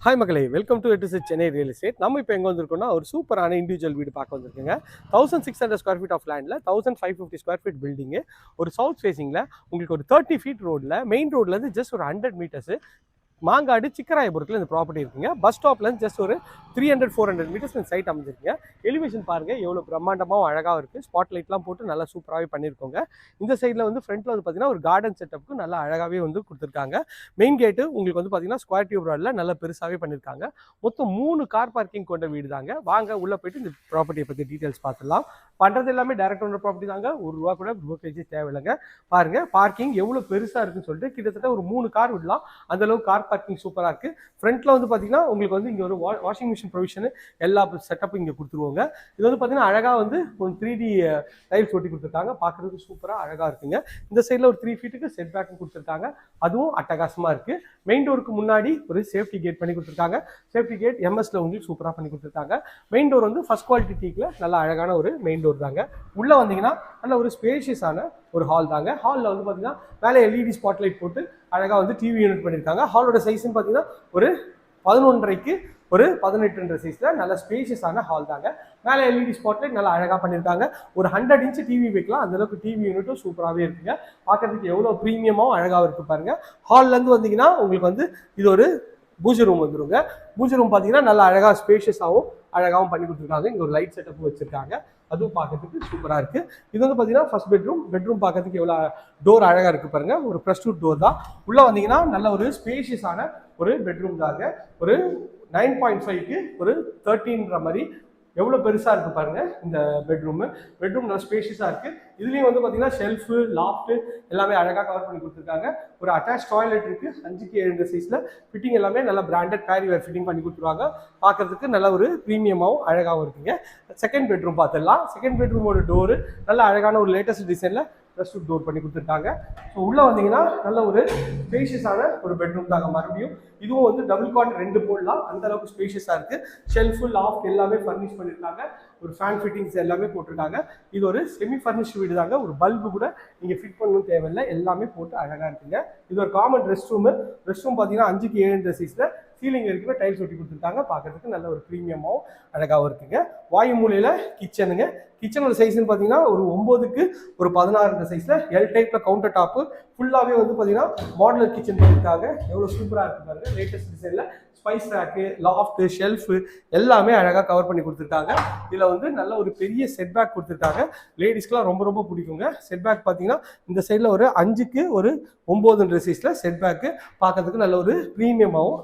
Hi மக்களே, welcome to எட்டு Chennai real estate. நம்ம இப்போ எங்கே வந்திருக்கோம்னா ஒரு சூப்பரான இண்டிவிஜுவல் வீடு பார்க்க வந்திருக்குங்க. 1600 ஸ்கொயர் ஃபீட் ஆஃப் லேண்டில் 1550 ஸ்கொயர் ஃபீட் பில்டிங்கு, ஒரு சவுத் ஃபேசிங்கில் உங்களுக்கு ஒரு 30 ஃபீட் ரோடில், மெயின் ரோட்லேருந்து ஜஸ்ட் ஒரு 100 மீட்டர்ஸு மாங்காடு சிக்கராயபுரத்தில் இந்த ப்ராப்பர்ட்டி இருக்குங்க. பஸ் ஸ்டாப்லேருந்து ஜஸ்ட் ஒரு 300-400 மீட்டர்ஸ் இந்த சைட் அமைஞ்சிருக்குங்க. எலிவேஷன் பாருங்கள் எவ்வளோ பிரம்மாண்டமாகவும் அழகாக இருக்குது. ஸ்பாட் லைட்லாம் போட்டு நல்லா சூப்பராகவே பண்ணியிருக்கோங்க. இந்த சைடில் வந்து ஃப்ரண்ட்டில் வந்து பார்த்தீங்கன்னா ஒரு கார்டன் செட்டப்புக்கு நல்லா அழகாகவே வந்து கொடுத்துருக்காங்க. மெயின் கேட்டு உங்களுக்கு வந்து பார்த்தீங்கன்னா ஸ்கொயர் டியூப் ரோடில் நல்லா பெருசாகவே பண்ணியிருக்காங்க. மொத்தம் 3 கார் பார்க்கிங் கொண்ட வீடு தாங்க. வாங்க உள்ளே போயிட்டு இந்த ப்ராப்பர்ட்டியை பற்றி டீட்டெயில்ஸ் பார்த்துடலாம். பண்ணுறது எல்லாமே டைரக்ட் ஓனர் ப்ராப்பர்ட்டி தாங்க. ₹1 கூட புரோக்கரேஜ் தேவையில்லைங்க. பாருங்கள் பார்க்கிங் எவ்வளோ பெருசாக இருக்குன்னு சொல்லிட்டு கிட்டத்தட்ட ஒரு 3 கார் விடலாம். அந்தளவுக்கு கார் பார்க்கிங் சூப்பராக இருக்குது. ஃப்ரண்ட்டில் வந்து பார்த்தீங்கன்னா உங்களுக்கு வந்து இங்கே ஒரு வாஷிங் மிஷின் ப்ரொவிஷனு எல்லா செட்டப்பும் இங்கே கொடுத்துருவோங்க. இது வந்து பார்த்தீங்கன்னா அழகாக வந்து ஒரு 3D டைல்ஸ் ஒட்டி கொடுத்துருக்காங்க. பார்க்குறதுக்கு சூப்பராக அழகாக இருக்குங்க. இந்த சைடில் ஒரு 3 ஃபீட்டுக்கு செட் பேக்கும் கொடுத்துருக்காங்க. அதுவும் அட்டகாசமாக இருக்குது. மெயின் டோருக்கு முன்னாடி ஒரு சேஃப்டி கேட் பண்ணி கொடுத்துருக்காங்க. சேஃப்டி கேட் எம்எஸ்ல உங்களுக்கு சூப்பராக பண்ணி கொடுத்துருக்காங்க. மெயின் டோர் வந்து ஃபர்ஸ்ட் குவாலிட்டி டீக்கில் நல்லா அழகான ஒரு மெயின் டோர் தாங்க. உள்ளே வந்தீங்கன்னா நல்ல ஒரு ஸ்பேஷியஸான ஒரு ஹால் தாங்க. ஹாலில் வந்து பார்த்தீங்கன்னா மேலே எல்இடி ஸ்பாட்லைட் போட்டு அழகாக வந்து டிவி யூனிட் பண்ணியிருக்காங்க. ஹாலோட சைஸ்ன்னு பார்த்தீங்கன்னா ஒரு 11.5க்கு ஒரு 18 சைஸில் நல்ல ஸ்பேஷியஸான ஹால் தாங்க. மேலே எல்இடி ஸ்பாட்லைட் நல்லா அழகாக பண்ணியிருக்காங்க. ஒரு 100 இன்ச்சு டிவி வைக்கலாம். அந்தளவுக்கு டிவி யூனிட்டும் சூப்பராகவே இருக்குங்க. பார்க்கறதுக்கு எவ்வளோ ப்ரீமியமாகவும் அழகாகவும் இருக்குது பாருங்கள். ஹால்லேருந்து வந்தீங்கன்னா உங்களுக்கு வந்து இது ஒரு பூஜை ரூம் வந்துருங்க. பூஜை ரூம் பார்த்தீங்கன்னா நல்லா அழகாக ஸ்பேஷியஸாகவும் அழகாகவும் பண்ணி கொடுத்துருக்காங்க. இங்கே ஒரு லைட் செட்டப்பும் வச்சுருக்காங்க. அதுவும் பார்க்கறதுக்கு சூப்பராக இருக்குது. இது வந்து பார்த்தீங்கன்னா ஃபர்ஸ்ட் பெட்ரூம் பார்க்கறதுக்கு எவ்வளோ டோர் அழகாக இருக்குது பாருங்கள். ஒரு ப்ரெஸ்டூட் டோர் தான். உள்ளே வந்தீங்கன்னா நல்ல ஒரு ஸ்பேஷியஸான ஒரு பெட்ரூம் தாங்க. ஒரு 9.5க்கு ஒரு 13ன்ற மாதிரி எவ்வளோ பெருசாக இருக்குது பாருங்கள் இந்த பெட்ரூம் நல்ல ஸ்பேஷியஸாக இருக்குது. இதுலேயும் வந்து பார்த்தீங்கன்னா ஷெல்ஃபு, லாஃப்ட்டு எல்லாமே அழகாக கவர் பண்ணி கொடுத்துருக்காங்க. ஒரு அட்டாச் டாய்லெட் இருக்குது. 5க்கு 7 சைஸில் ஃபிட்டிங் எல்லாமே நல்லா பிராண்டட் பேரிவேர் ஃபிட்டிங் பண்ணி கொடுத்துருவாங்க. பார்க்குறதுக்கு நல்ல ஒரு ப்ரீமியமாகவும் அழகாகவும் இருக்குங்க. செகண்ட் பெட்ரூம் பார்த்துடலாம். செகண்ட் பெட்ரூமோட டோரு நல்ல அழகான ஒரு லேட்டஸ்ட் டிசைனில் ரெஸ்ட் டோர் பண்ணி கொடுத்துருக்காங்க. ஸோ உள்ளே வந்தீங்கன்னா நல்ல ஒரு ஸ்பேஷியஸான ஒரு பெட்ரூம் தாங்க. மறுபடியும் இதுவும் வந்து டபுள் காட் 2 போடலாம். அந்த அளவுக்கு ஸ்பேஷியஸாக இருக்குது. ஷெல்ஃபு, லாஃப்ட் எல்லாமே ஃபர்னிஷ் பண்ணியிருக்காங்க. ஒரு ஃபேன் ஃபிட்டிங்ஸ் எல்லாமே போட்டிருக்காங்க. இது ஒரு செமி ஃபர்னிஷ்டு வீடு தாங்க. ஒரு பல்பு கூட நீங்கள் ஃபிட் பண்ணணும் தேவையில்லை. எல்லாமே போட்டு அழகாக இருக்குங்க. இது ஒரு காமன் ரெஸ்ட் ரூம் பார்த்தீங்கன்னா 5க்கு 7 சைஸில் சீலிங் இருக்குமே டைல்ஸ் ஒட்டி கொடுத்துருக்காங்க. பார்க்கறதுக்கு நல்ல ஒரு ப்ரீமியமாகவும் அழகாகவும் இருக்குங்க. வாயு மூலையில் கிச்சனுங்க. கிச்சனோட சைஸ்ன்னு பார்த்தீங்கன்னா ஒரு 9க்கு ஒரு 16 சைஸில் எல் டைப்பில் கவுண்டர் டாப்பு ஃபுல்லாகவே வந்து பார்த்தீங்கன்னா மாடுலர் கிச்சன் பண்ணியிருக்காங்க. எவ்வளோ சூப்பராக இருக்குது பாருங்க. லேட்டஸ்ட் டிசைனில் ஸ்பைஸ் ரேக்கு, லாஃப்ட்டு, ஷெல்ஃபு எல்லாமே அழகாக கவர் பண்ணி கொடுத்துருக்காங்க. இதில் வந்து நல்ல ஒரு பெரிய செட்பேக் கொடுத்துருக்காங்க. லேடிஸ்க்குலாம் ரொம்ப ரொம்ப பிடிக்குங்க. செட்பேக் பார்த்தீங்கன்னா இந்த சைடில் ஒரு 5க்கு ஒரு 9 சைஸில் செட்பேக்கு பார்க்கறதுக்கு நல்ல ஒரு ப்ரீமியமாகவும்